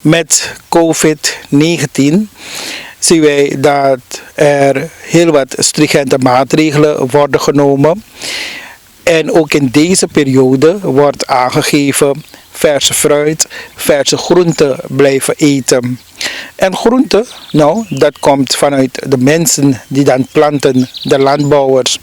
met COVID-19 zien wij dat er heel wat stringente maatregelen worden genomen. En ook in deze periode wordt aangegeven verse fruit, verse groenten blijven eten. En groenten, nou, dat komt vanuit de mensen die dan planten, de landbouwers.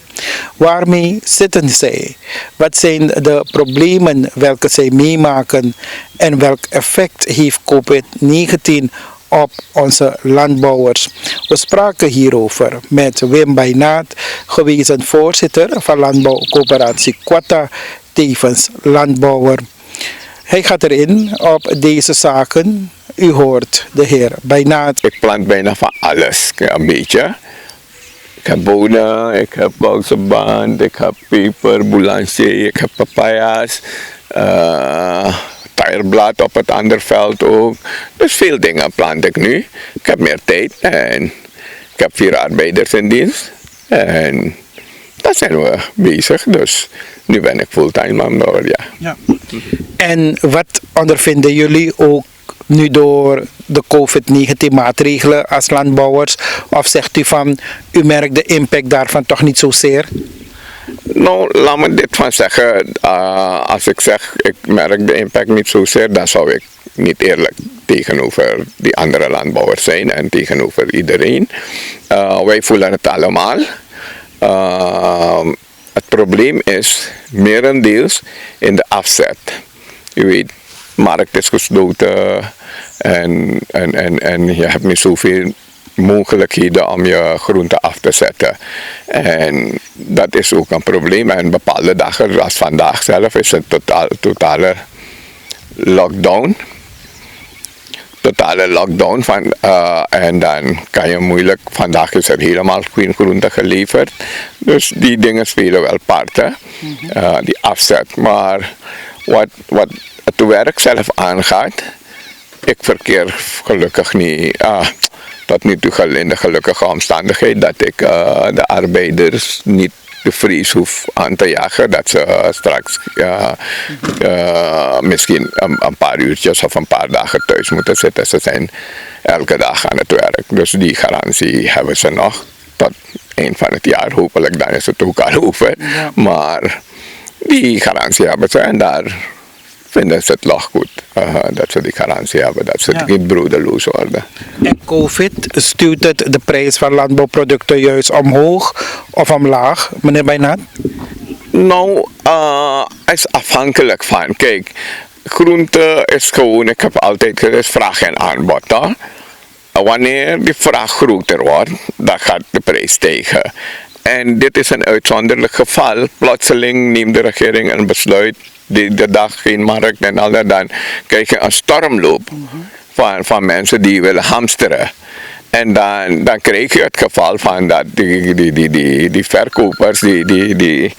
Waarmee zitten zij? Wat zijn de problemen welke zij meemaken? En welk effect heeft COVID-19 op onze landbouwers? We spraken hierover met Wim Baijnath, gewezen voorzitter van Landbouw Cooperatie Quata, tevens landbouwer. Hij gaat erin op deze zaken. U hoort de heer Baijnath. Ik plant bijna van alles, een beetje. Ik heb bonen, ik heb balseband, ik heb peper, boulanger, ik heb papaya's, taierblad op het andere veld ook. Dus veel dingen plant ik nu. Ik heb meer tijd en ik heb 4 arbeiders in dienst. En daar zijn we bezig, dus nu ben ik fulltime landbouwer, ja. En wat ondervinden jullie ook nu door de COVID-19 maatregelen als landbouwers? Of zegt u van, u merkt de impact daarvan toch niet zozeer? Nou, laat me dit van zeggen. Als ik zeg, ik merk de impact niet zozeer, dan zou ik niet eerlijk tegenover die andere landbouwers zijn en tegenover iedereen. Wij voelen het allemaal. Het probleem is merendeels in de afzet. Je weet, de markt is gesloten en je hebt niet zoveel mogelijkheden om je groenten af te zetten. En dat is ook een probleem. En bepaalde dagen, zoals vandaag zelf, is het totale lockdown. En dan kan je moeilijk, vandaag is er helemaal geen groente geleverd. Dus die dingen spelen wel parten, die afzet. Maar wat het werk zelf aangaat, ik verkeer gelukkig niet, tot nu toe in de gelukkige omstandigheid dat ik de arbeiders niet de vrees hoef aan te jagen dat ze straks misschien een paar uurtjes of een paar dagen thuis moeten zitten. Ze zijn elke dag aan het werk. Dus die garantie hebben ze nog tot eind van het jaar. Hopelijk dan is het ook al over. Ja. Maar die garantie hebben ze en daar vinden ze het nog goed dat ze die garantie hebben, dat ze niet broedeloos worden. En COVID, stuurt het de prijs van landbouwproducten juist omhoog of omlaag, meneer Baijnath? Nou, het is afhankelijk van, kijk, groente is gewoon, ik heb altijd gezegd, vraag en aanbod. Hè? Wanneer die vraag groter wordt, dan gaat de prijs stijgen. En dit is een uitzonderlijk geval. Plotseling neemt de regering een besluit, de dag geen markt en al dat, dan krijg je een stormloop van mensen die willen hamsteren. En dan krijg je het geval van dat die verkopers, die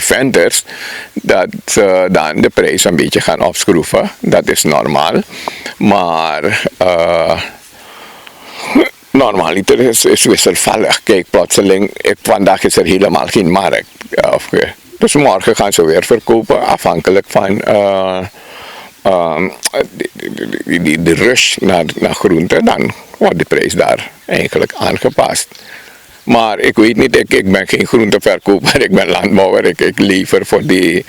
vendors, dat ze dan de prijs een beetje gaan opschroeven. Dat is normaal. Maar normaliter is wisselvallig. Kijk, plotseling, vandaag is er helemaal geen markt. Dus morgen gaan ze weer verkopen, afhankelijk van de rush naar groenten. Dan wordt de prijs daar eigenlijk aangepast. Maar ik weet niet, ik ben geen groenteverkoper, ik ben landbouwer. Ik lever voor die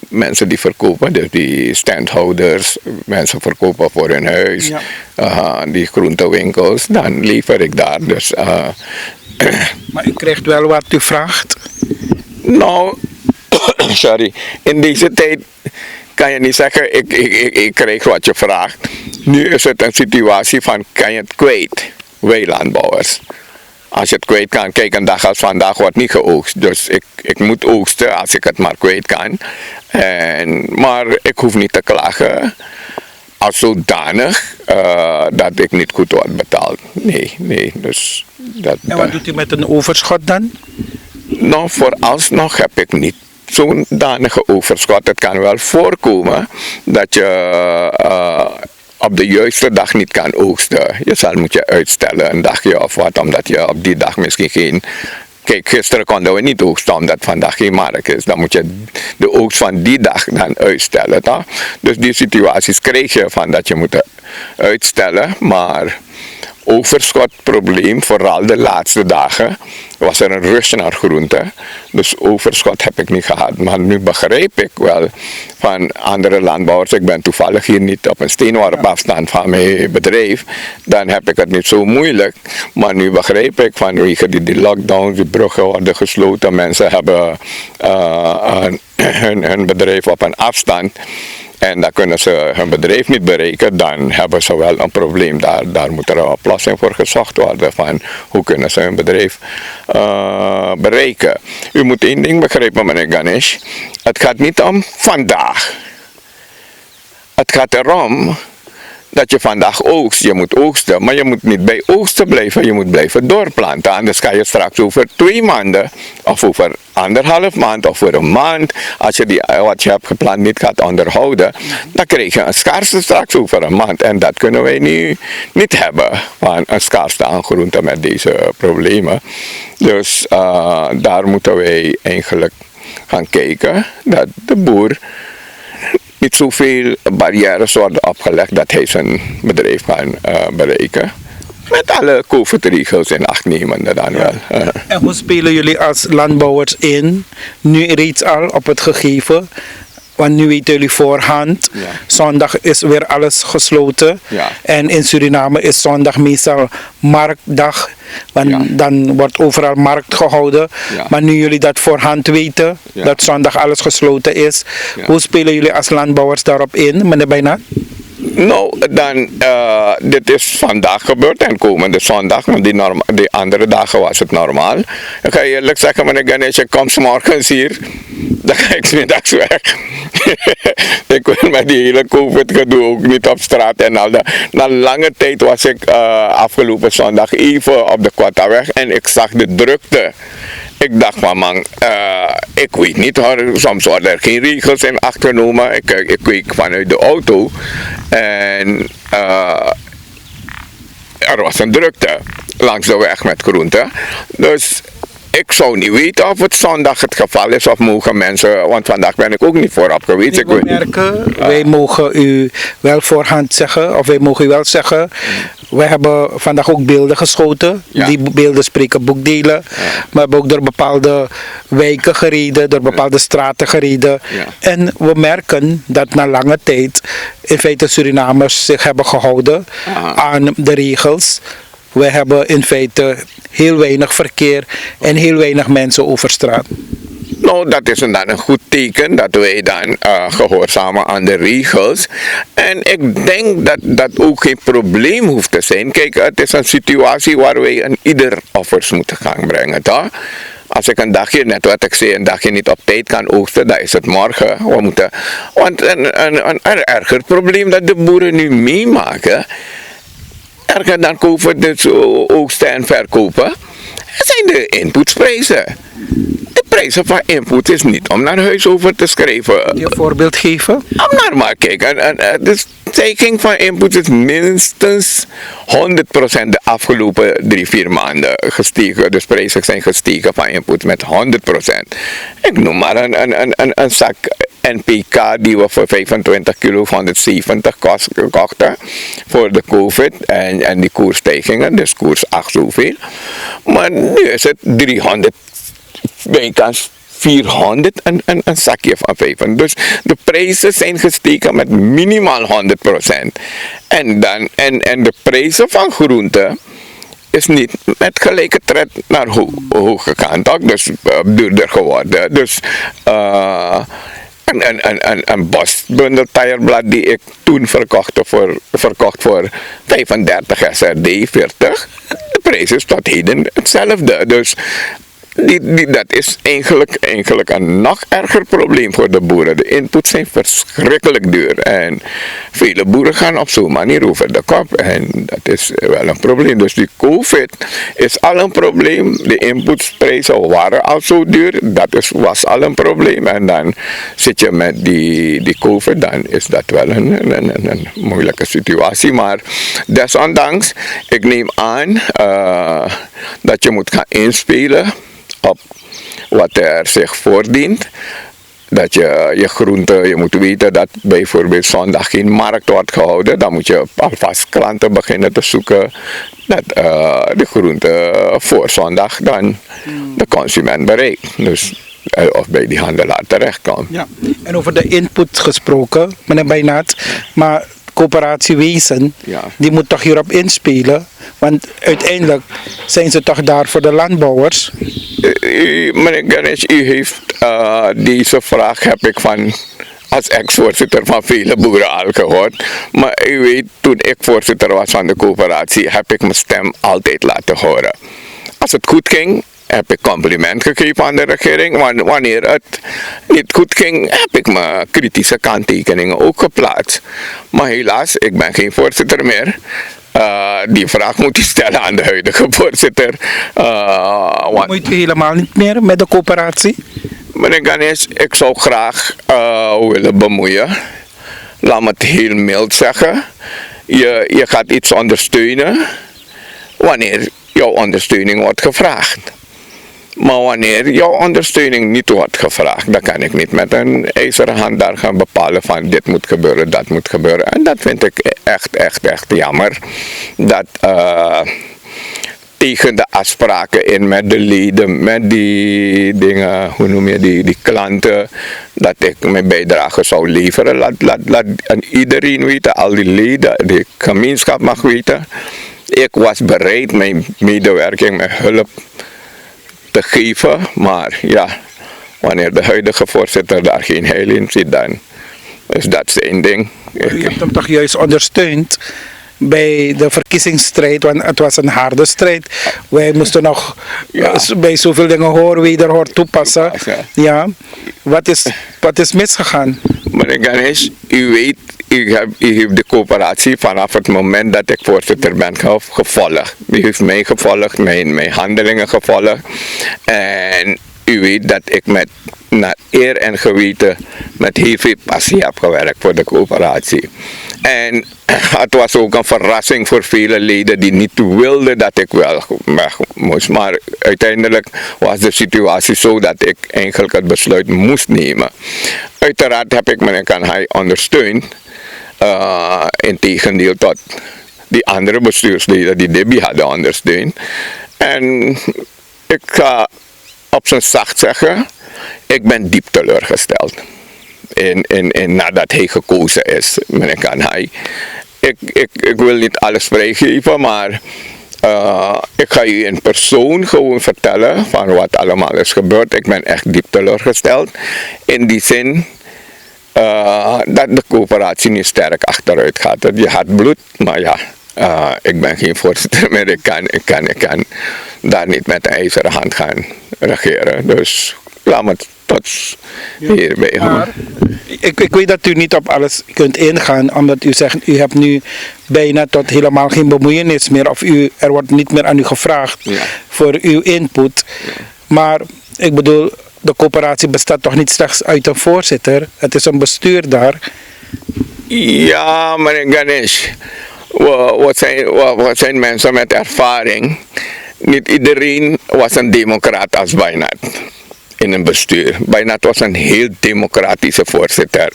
mensen die verkopen, dus die standhouders, mensen verkopen voor hun huis, die groentewinkels, dan lever ik daar. Dus, maar u krijgt wel wat u vraagt? Nou, sorry, in deze tijd kan je niet zeggen, ik krijg wat je vraagt. Nu is het een situatie van, kan je het kwijt, wij landbouwers. Als je het kwijt kan, kijk, een dag als vandaag wordt niet geoogst. Dus ik moet oogsten als ik het maar kwijt kan. Maar ik hoef niet te klagen als zodanig dat ik niet goed word betaald. Nee. Dus en wat doet u met een overschot dan? Nou, vooralsnog heb ik niet zo'n danige overschot. Het kan wel voorkomen dat je op de juiste dag niet kan oogsten. Moet je uitstellen een dagje of wat, omdat je op die dag misschien kijk, gisteren konden we niet oogsten omdat vandaag geen markt is. Dan moet je de oogst van die dag dan uitstellen. Toch? Dus die situaties kreeg je van dat je moet uitstellen. Maar overschotprobleem, vooral de laatste dagen, was er een rush naar groente. Dus overschot heb ik niet gehad. Maar nu begrijp ik wel van andere landbouwers. Ik ben toevallig hier niet op een steenworp afstand van mijn bedrijf. Dan heb ik het niet zo moeilijk. Maar nu begrijp ik vanwege die lockdowns, die bruggen worden gesloten. Mensen hebben hun bedrijf op een afstand. En dan kunnen ze hun bedrijf niet bereiken, dan hebben ze wel een probleem. Daar moet er een oplossing voor gezocht worden van hoe kunnen ze hun bedrijf bereiken. U moet één ding begrijpen, meneer Ganesh. Het gaat niet om vandaag. Het gaat erom dat je vandaag oogst. Je moet oogsten, maar je moet niet bij oogsten blijven. Je moet blijven doorplanten. Anders kan je straks over 2 maanden, of over 1,5 maand, of voor een maand, als je wat je hebt gepland niet gaat onderhouden, dan krijg je een schaarste straks over een maand. En dat kunnen wij nu niet hebben, van een schaarste aan groenten met deze problemen. Dus daar moeten wij eigenlijk gaan kijken, dat de boer niet zoveel barrières worden opgelegd dat hij zijn bedrijf kan bereiken. Met alle COVID-regels in acht nemen dan wel. En hoe spelen jullie als landbouwers in, nu reeds al op het gegeven? Want nu weten jullie voorhand, zondag is weer alles gesloten. Ja. En in Suriname is zondag meestal marktdag. Want dan wordt overal markt gehouden. Ja. Maar nu jullie dat voorhand weten, dat zondag alles gesloten is. Hoe spelen jullie als landbouwers daarop in, meneer Baijnath? Nou, dan, dit is vandaag gebeurd en komende zondag, want die andere dagen was het normaal. Ik ga eerlijk zeggen, meneer Ganesh, ik kom 's morgens hier, dan ga ik 's middags weg. Ik wil met die hele COVID-gedoe ook niet op straat en al dat. Na lange tijd was ik afgelopen zondag even op de Quattaweg en ik zag de drukte. Ik dacht van man, ik weet niet hoor, soms worden er geen regels in acht genomen. Ik keek vanuit de auto en er was een drukte langs de weg met groenten. Dus ik zou niet weten of het zondag het geval is of mogen mensen, want vandaag ben ik ook niet voorop geweest. Nee, wij mogen u wel voorhand zeggen, of wij mogen u wel zeggen, wij hebben vandaag ook beelden geschoten. Ja. Die beelden spreken boekdelen. Ja. We hebben ook door bepaalde wijken gereden, door bepaalde straten gereden. Ja. En we merken dat na lange tijd in feite Surinamers zich hebben gehouden aan de regels. We hebben in feite heel weinig verkeer en heel weinig mensen over straat. Nou, dat is dan een goed teken dat wij dan gehoorzamen aan de regels. En ik denk dat dat ook geen probleem hoeft te zijn. Kijk, het is een situatie waar wij een ieder offers moeten gaan brengen, toch? Als ik een dagje, net wat ik zei, een dagje niet op tijd kan oogsten, dan is het morgen. We moeten, want een erger probleem dat de boeren nu meemaken, erger dan kopen, dus oogsten en verkopen, zijn de inputsprijzen. De prijzen van input is niet om naar huis over te schrijven. Je een voorbeeld geven? Om naar maar kijken. De stijging van input is minstens 100% de afgelopen 3-4 maanden gestegen. Dus prijzen zijn gestegen van input met 100%. Ik noem maar een zak NPK die we voor 25 kilo 170 kochten voor de COVID en die koersstijgingen, dus koers 8 zoveel. Maar nu is het 300, bijkans 400 een zakje van 500. Dus de prijzen zijn gestegen met minimaal 100%. En de prijzen van groenten is niet met gelijke tred naar hoog gegaan, toch? Dus duurder geworden. Dus een bosbundel tireblad die ik toen verkocht voor 35 SRD 40. De prijs is tot heden hetzelfde. Dus dat is eigenlijk een nog erger probleem voor de boeren. De inputs zijn verschrikkelijk duur. En vele boeren gaan op zo'n manier over de kop. En dat is wel een probleem. Dus die COVID is al een probleem. De inputsprijzen waren al zo duur. Dat was al een probleem. En dan zit je met die COVID. Dan is dat wel een moeilijke situatie. Maar desondanks, ik neem aan dat je moet gaan inspelen op wat er zich voordient. Dat je groente, je moet weten dat bijvoorbeeld zondag geen markt wordt gehouden. Dan moet je alvast klanten beginnen te zoeken dat de groente voor zondag dan de consument bereikt. Dus, of bij die handelaar terechtkomt. Ja. En over de input gesproken, meneer Baijnath, maar coöperatiewezen, die moet toch hierop inspelen? Want uiteindelijk zijn ze toch daar voor de landbouwers? Meneer Ganesh, u heeft deze vraag heb ik als ex-voorzitter van vele boeren al gehoord. Maar u weet, toen ik voorzitter was van de coöperatie, heb ik mijn stem altijd laten horen. Als het goed ging, heb ik compliment gegeven aan de regering. Wanneer het niet goed ging, heb ik mijn kritische kanttekeningen ook geplaatst. Maar helaas, ik ben geen voorzitter meer. Die vraag moet u stellen aan de huidige voorzitter. Moet u helemaal niet meer met de coöperatie? Meneer Ganesh, ik zou graag willen bemoeien. Laat me het heel mild zeggen. Je gaat iets ondersteunen wanneer jouw ondersteuning wordt gevraagd. Maar wanneer jouw ondersteuning niet wordt gevraagd, dan kan ik niet met een ijzeren hand daar gaan bepalen van dit moet gebeuren, dat moet gebeuren. En dat vind ik echt jammer. Dat tegen de afspraken in met de leden, met die dingen, hoe noem je die klanten, dat ik mijn bijdrage zou leveren. Laat iedereen weten, al die leden, de gemeenschap mag weten. Ik was bereid mijn medewerking, mijn hulp te geven, maar ja, wanneer de huidige voorzitter daar geen heil in ziet, dan is dat zijn ding. U hebt hem toch juist ondersteund bij de verkiezingsstrijd, want het was een harde strijd. Wij moesten nog bij zoveel dingen horen, wederhoor toepassen. Ja. Wat is misgegaan? Meneer Ganesh, u weet, u heeft de coöperatie vanaf het moment dat ik voorzitter ben gevolgd. U heeft mij gevolgd, mijn handelingen gevolgd. En u weet dat ik met naar eer en geweten met heel veel passie heb gewerkt voor de coöperatie. En het was ook een verrassing voor vele leden die niet wilden dat ik wel weg moest. Maar uiteindelijk was de situatie zo dat ik eigenlijk het besluit moest nemen. Uiteraard heb ik meneer Kanhai ondersteund. In tegendeel tot die andere bestuursleden die Debbie hadden ondersteund. En ik ga op zijn zacht zeggen, ik ben diep teleurgesteld. Nadat hij gekozen is, meneer Kanhai. Ik wil niet alles vrijgeven, maar ik ga u in persoon gewoon vertellen van wat allemaal is gebeurd. Ik ben echt diep teleurgesteld. In die zin dat de coöperatie niet sterk achteruit gaat. Je had bloed, maar ja, ik ben geen voorzitter meer. Ik kan daar niet met een ijzeren hand gaan regeren. Dus laat me tot hierbij gaan. Ik weet dat u niet op alles kunt ingaan, omdat u zegt, u hebt nu bijna tot helemaal geen bemoeienis meer, of er wordt niet meer aan u gevraagd voor uw input. Maar ik bedoel, de coöperatie bestaat toch niet slechts uit een voorzitter, het is een bestuur daar. Ja, meneer Ganesh, wat zijn mensen met ervaring? Niet iedereen was een democraat als Baijnath in een bestuur. Baijnath was een heel democratische voorzitter.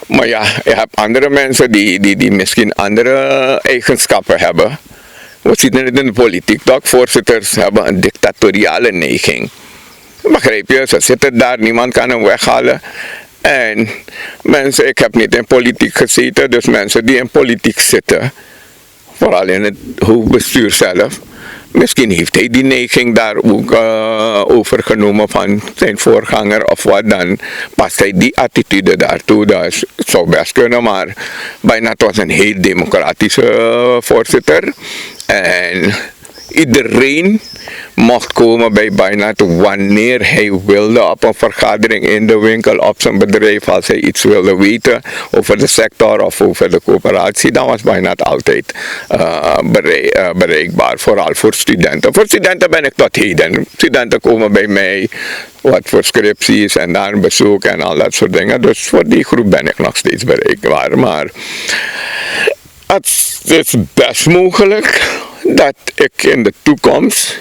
Maar ja, je hebt andere mensen die misschien andere eigenschappen hebben. We zien het in de politiek toch, voorzitters hebben een dictatoriale neiging. Begrijp je, ze zitten daar, niemand kan hem weghalen. En mensen, ik heb niet in politiek gezeten, dus mensen die in politiek zitten, vooral in het hoofdbestuur zelf, misschien heeft hij die neiging daar ook overgenomen van zijn voorganger of wat, dan past hij die attitude daartoe. Dat zou best kunnen, maar Baijnath was een heel democratische voorzitter. En iedereen mocht komen bij Baijnath wanneer hij wilde, op een vergadering in de winkel, op zijn bedrijf, als hij iets wilde weten over de sector of over de coöperatie, dan was Baijnath altijd bereikbaar, vooral voor studenten. Voor studenten ben ik tot heden. Studenten komen bij mij, wat voor scripties en daar bezoek en al dat soort dingen. Dus voor die groep ben ik nog steeds bereikbaar. Maar het is best mogelijk dat ik in de toekomst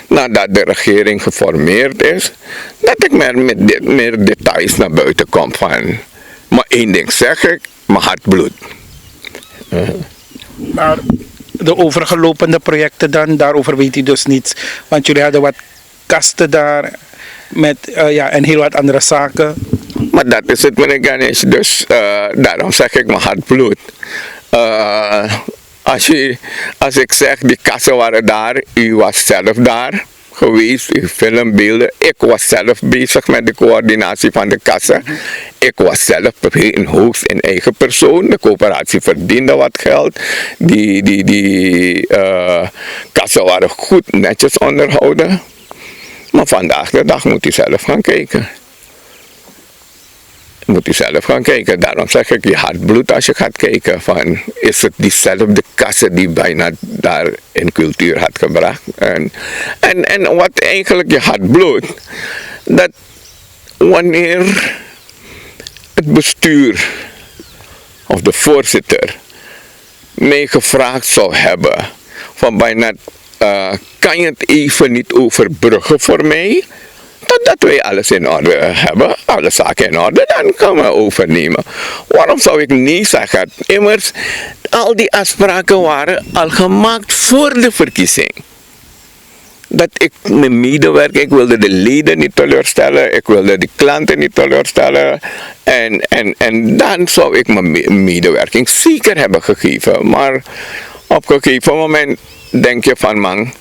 nadat de regering geformeerd is, dat ik met meer details naar buiten kom van. Maar één ding zeg ik, mijn hart bloedt. Maar de overige lopende projecten dan, daarover weet u dus niets. Want jullie hadden wat kasten daar met en heel wat andere zaken. Maar dat is het, meneer Ganesh. Dus daarom zeg ik, mijn hart bloedt. Als ik zeg, die kassen waren daar, u was zelf daar geweest, u filmbeelden. Ik was zelf bezig met de coördinatie van de kassen. Ik was zelf in hoogst in eigen persoon. De coöperatie verdiende wat geld. Die kassen waren goed netjes onderhouden. Maar vandaag de dag moet u zelf gaan kijken. Daarom zeg ik, je hart bloedt als je gaat kijken van, is het diezelfde kassen die bijna daar in cultuur had gebracht. En wat eigenlijk je hart bloedt, dat wanneer het bestuur of de voorzitter mij gevraagd zou hebben van bijna, kan je het even niet overbruggen voor mij? Totdat wij alles in orde hebben, alle zaken in orde, dan kan we overnemen. Waarom zou ik nee zeggen? Immers, al die afspraken waren al gemaakt voor de verkiezing. Dat ik mijn medewerker, ik wilde de leden niet teleurstellen, ik wilde de klanten niet teleurstellen. En dan zou ik mijn medewerking zeker hebben gegeven. Maar op een gegeven moment denk je van, man,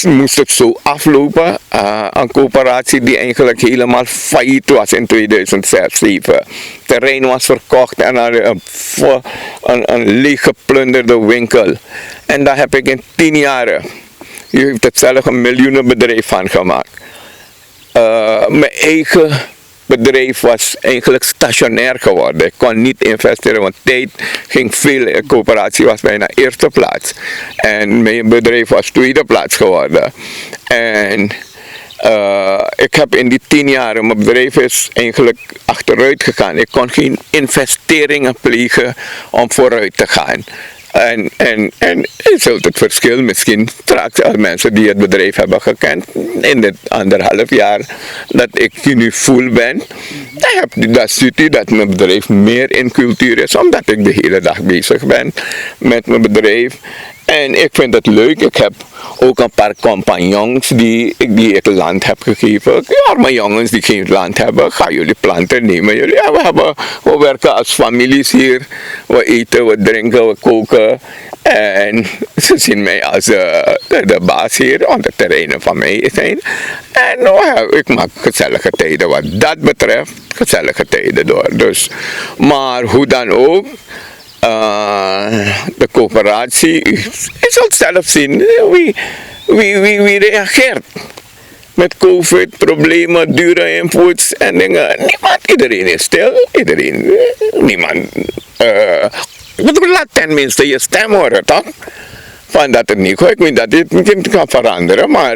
moest het zo aflopen? Een coöperatie die eigenlijk helemaal failliet was in 2006, 2007. Terrein was verkocht en een leeggeplunderde winkel. En daar heb ik in 10 jaar, je heeft het zelf een miljoenenbedrijf van gemaakt. Mijn eigen bedrijf was eigenlijk stationair geworden. Ik kon niet investeren, want tijd ging veel. De coöperatie was bijna eerste plaats. En mijn bedrijf was tweede plaats geworden. En ik heb in die 10 jaar, mijn bedrijf is eigenlijk achteruit gegaan. Ik kon geen investeringen plegen om vooruit te gaan. En je zult het verschil misschien straks als mensen die het bedrijf hebben gekend in dit 1,5 jaar dat ik nu full ben, dan ziet u dat mijn bedrijf meer in cultuur is, omdat ik de hele dag bezig ben met mijn bedrijf. En ik vind het leuk. Ik heb ook een paar compagnons die ik land heb gegeven. Arme jongens die geen land hebben, gaan jullie planten nemen. We werken als families hier. We eten, we drinken, we koken. En ze zien mij als de baas hier, op de terreinen van mij zijn. En ik maak gezellige tijden wat dat betreft. Gezellige tijden door. Dus, maar hoe dan ook. De coöperatie, je zult zelf zien wie reageert. Met COVID, problemen, dure inputs en dingen. Iedereen is stil. Laat tenminste je stem horen, toch? Van dat het niet goed, ik weet dat dit niet kan veranderen, maar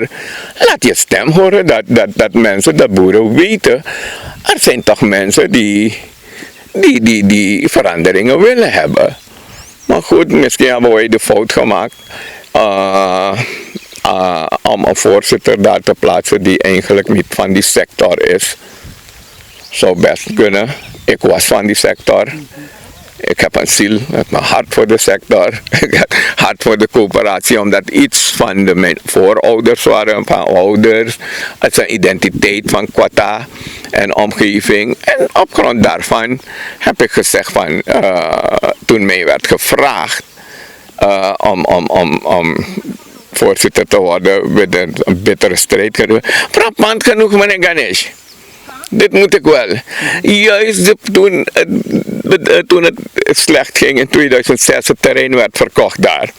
laat je stem horen dat mensen, dat boeren weten. Er zijn toch mensen die veranderingen willen hebben. Maar goed, misschien hebben wij de fout gemaakt om een voorzitter daar te plaatsen die eigenlijk niet van die sector is. Zou best kunnen. Ik was van die sector. Ik heb een ziel, ik heb mijn hart voor de sector. Ik heb hart voor de coöperatie, omdat iets van mijn voorouders waren, van ouders. Het is een identiteit van Quata en omgeving. En op grond daarvan heb ik gezegd van, toen mij werd gevraagd om voorzitter te worden met een bittere strijd. Frappant genoeg, meneer Ganesh. Dit moet ik wel. Juist toen het slecht ging in 2006, het terrein werd verkocht daar.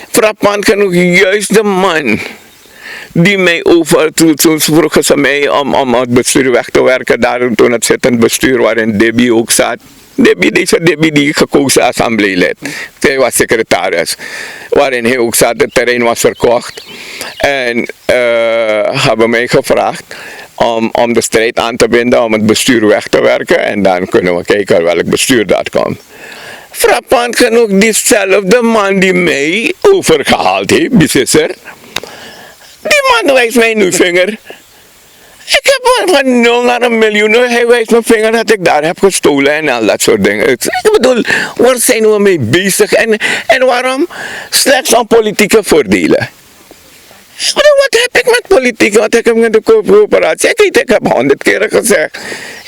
Frappant genoeg, juist de man die mij toen vroegen ze mij om het bestuur weg te werken, daar toen het zittend bestuur waarin Debbie ook zat. Debbie die gekozen assembleelid. Zij was secretaris. Waarin hij ook zat, het terrein was verkocht. En hebben mij gevraagd om de strijd aan te binden, om het bestuur weg te werken. En dan kunnen we kijken welk bestuur dat komt. frappant genoeg diezelfde man die mij overgehaald heeft, besisser. Die man wijst mij nu vinger. Ik heb van 0 naar 1 miljoen. Hij wijst mijn vinger dat ik daar heb gestolen en al dat soort dingen. Ik bedoel, waar zijn we mee bezig? En waarom? Slechts om politieke voordelen. Wat heb ik met politiek? Wat heb ik met de coöperatie? Ik heb 100 keer gezegd.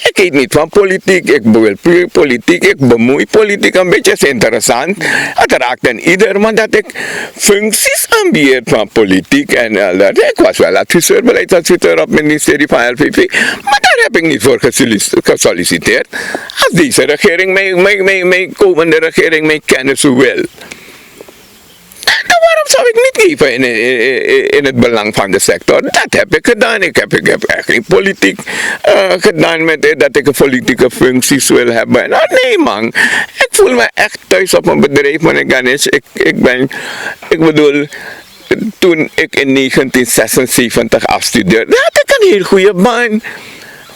Ik eet niet van politiek. Ik wil puur politiek. Ik bemoei politiek een beetje. Het is interessant. Het raakt aan ieder. Maar dat ik functies ambieer van politiek. Ik was wel adviseur, beleidsadviseur op het ministerie van LVV. Maar daar heb ik niet voor gesolliciteerd. Als deze regering, mijn komende regering, mij kennis wil. Waarom zou ik niet geven in het belang van de sector? Dat heb ik gedaan. Ik heb echt geen politiek gedaan met dat ik een politieke functies wil hebben. Nou, nee man, ik voel me echt thuis op een bedrijf, meneer Ganesh. Ik bedoel, toen ik in 1976 afstudeerde, had ik een heel goede baan.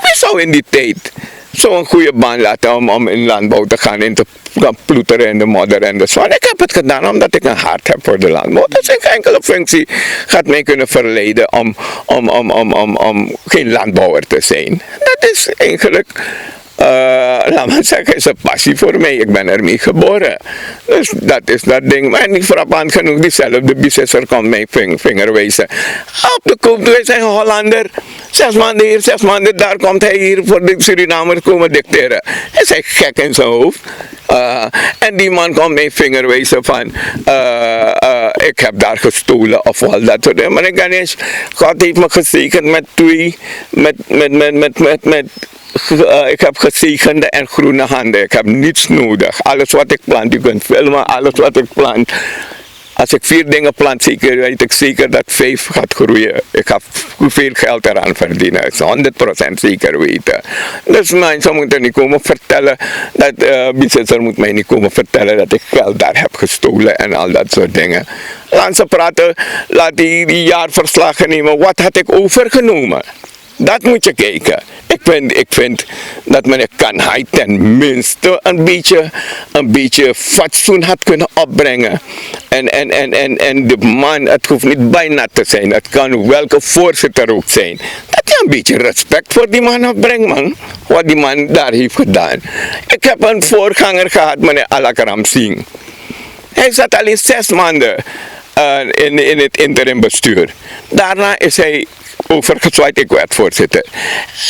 Wie zou in die tijd zo'n goede baan laten om in landbouw te gaan en te gaan ploeteren in de modder en de zon? Ik heb het gedaan omdat ik een hart heb voor de landbouw. Dus geen enkele functie gaat mij kunnen verleiden om geen landbouwer te zijn. Dat is eigenlijk, laat maar zeggen, is een passie voor mij. Ik ben ermee geboren. Dus dat is dat ding. Maar niet frappant genoeg, diezelfde besisser komt mijn vinger wijzen. Op de koop, wij zijn Hollander. 6 maanden hier, 6 maanden daar, komt hij hier voor de Surinamers komen dicteren. Hij is echt gek in zijn hoofd. En die man komt mijn vinger wijzen van, ik heb daar gestolen of wel dat soort dingen. Maar ik Ganesh, God heeft me gezegend met ik heb gezegende en groene handen. Ik heb niets nodig. Alles wat ik plant, u kunt filmen, alles wat ik plant. Als ik 4 dingen plant, weet ik zeker dat 5 gaat groeien. Ik ga hoeveel geld eraan verdienen. Dat is 100% zeker weten. Dus mensen moeten niet komen vertellen, besitser moet mij niet komen vertellen dat ik geld daar heb gestolen en al dat soort dingen. Laat ze praten, laat die jaarverslagen nemen. Wat had ik overgenomen? Dat moet je kijken. Ik vind dat meneer Kanhai tenminste een beetje fatsoen had kunnen opbrengen. En de man, het hoeft niet Baijnath te zijn. Het kan welke voorzitter ook zijn. Dat je een beetje respect voor die man opbrengt, man. Wat die man daar heeft gedaan. Ik heb een voorganger gehad, meneer Alakram Singh. Hij zat al in 6 maanden in het interim bestuur. Daarna is hij overgezwaaid, ik werd voorzitter.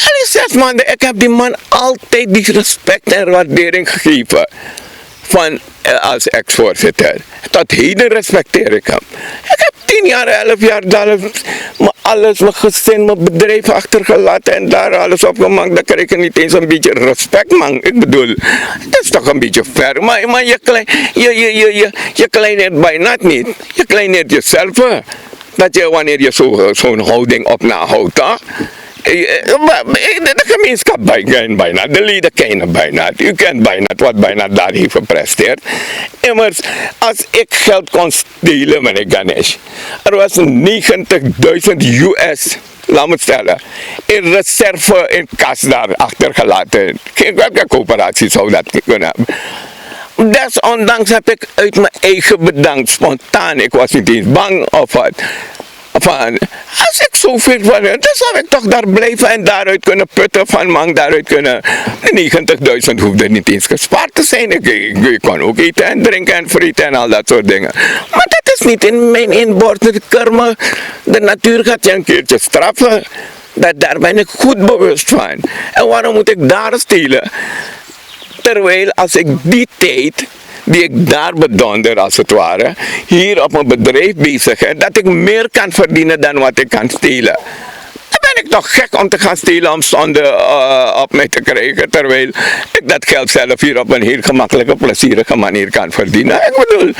Al in 6 maanden, ik heb die man altijd die respect en waardering gegeven. Als ex-voorzitter. Tot heden respecteer ik hem. Ik heb 10 jaar, 11 jaar, alles, mijn gezin, mijn bedrijf achtergelaten en daar alles opgemaakt. Dan krijg ik niet eens een beetje respect, man. Ik bedoel, dat is toch een beetje ver. Maar je kleineert bijna niet. Je kleineert jezelf. Dat je wanneer je zo'n houding op nahoudt, de gemeenschap bijna, de leden kennen bijna. U kent bijna wat bijna daar heeft gepresteerd. Immers, als ik geld kon stelen, meneer Ganesh, er was 90.000 US, laat me stellen, in reserve in kas daar achtergelaten. Welke coöperatie zou dat kunnen hebben? Desondanks heb ik uit mijn eigen bedankt, spontaan, ik was niet eens bang of wat. Als ik zoveel van dan zou ik toch daar blijven en daaruit kunnen putten van man, daaruit kunnen. 90.000 hoefde niet eens gespaard te zijn. Ik kon ook eten en drinken en frieten en al dat soort dingen. Maar dat is niet in mijn inborstende karma. De natuur gaat je een keertje straffen. Daar ben ik goed bewust van. En waarom moet ik daar stelen? Terwijl als ik die tijd die ik daar bedonder als het ware, hier op mijn bedrijf bezig ben, dat ik meer kan verdienen dan wat ik kan stelen. Dan ben ik toch gek om te gaan stelen om zonde op mij te krijgen, terwijl ik dat geld zelf hier op een heel gemakkelijke, plezierige manier kan verdienen. Ik bedoel...